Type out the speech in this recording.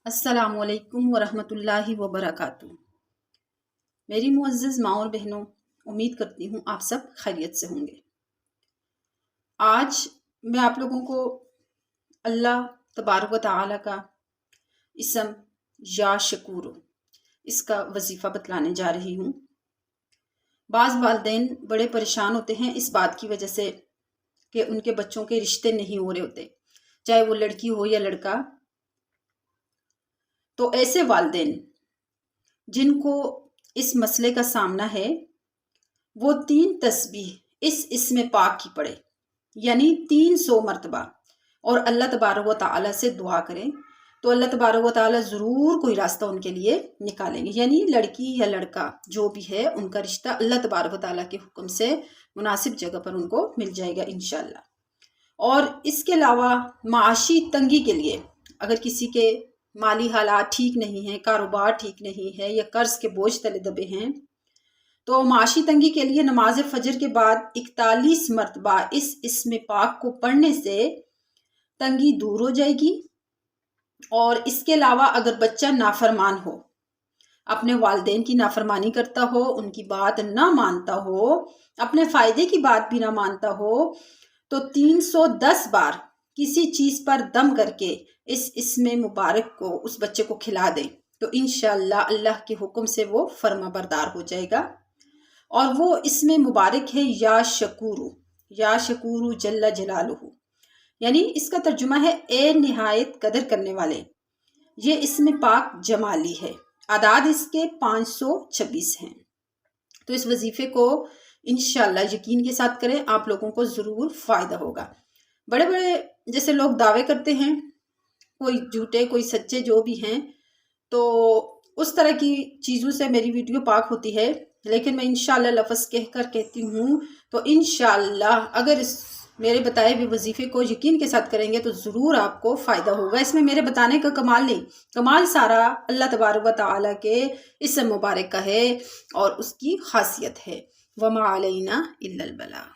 السلام علیکم ورحمۃ اللہ وبرکاتہ۔ میری معزز ماں اور بہنوں، امید کرتی ہوں آپ سب خیریت سے ہوں گے۔ آج میں آپ لوگوں کو اللہ تبارک و تعالیٰ کا اسم یا شکور اس کا وظیفہ بتلانے جا رہی ہوں۔ بعض والدین بڑے پریشان ہوتے ہیں اس بات کی وجہ سے کہ ان کے بچوں کے رشتے نہیں ہو رہے ہوتے، چاہے وہ لڑکی ہو یا لڑکا۔ تو ایسے والدین جن کو اس مسئلے کا سامنا ہے وہ 3 تسبیح اس اسم پاک کی پڑھے، یعنی 300 مرتبہ، اور اللہ تبارک و تعالیٰ سے دعا کریں تو اللہ تبارک و تعالیٰ ضرور کوئی راستہ ان کے لیے نکالیں گے۔ یعنی لڑکی یا لڑکا جو بھی ہے ان کا رشتہ اللہ تبارک و تعالیٰ کے حکم سے مناسب جگہ پر ان کو مل جائے گا انشاءاللہ۔ اور اس کے علاوہ معاشی تنگی کے لیے، اگر کسی کے مالی حالات ٹھیک نہیں ہیں، کاروبار ٹھیک نہیں ہے یا قرض کے بوجھ تلے دبے ہیں، تو معاشی تنگی کے لیے نماز فجر کے بعد 41 مرتبہ اس اسم پاک کو پڑھنے سے تنگی دور ہو جائے گی۔ اور اس کے علاوہ اگر بچہ نافرمان ہو، اپنے والدین کی نافرمانی کرتا ہو، ان کی بات نہ مانتا ہو، اپنے فائدے کی بات بھی نہ مانتا ہو، تو 310 بار کسی چیز پر دم کر کے اس اسم مبارک کو اس بچے کو کھلا دیں تو انشاءاللہ اللہ کے حکم سے وہ فرما بردار ہو جائے گا۔ اور وہ اسم مبارک ہے یا شکور جل جلالہ، یعنی اس کا ترجمہ ہے اے نہایت قدر کرنے والے۔ یہ اسم پاک جمالی ہے، اعداد اس کے 526 ہیں۔ تو اس وظیفے کو انشاءاللہ یقین کے ساتھ کریں، آپ لوگوں کو ضرور فائدہ ہوگا۔ بڑے بڑے جیسے لوگ دعوے کرتے ہیں، کوئی جھوٹے کوئی سچے جو بھی ہیں، تو اس طرح کی چیزوں سے میری ویڈیو پاک ہوتی ہے، لیکن میں انشاءاللہ لفظ کہہ کر کہتی ہوں تو انشاءاللہ اگر اس میرے بتائے ہوئے وظیفے کو یقین کے ساتھ کریں گے تو ضرور آپ کو فائدہ ہوگا۔ اس میں میرے بتانے کا کمال نہیں، کمال سارا اللہ تبارک و تعالیٰ کے اسم مبارک کا ہے اور اس کی خاصیت ہے۔ وما علینا الا البلاغ۔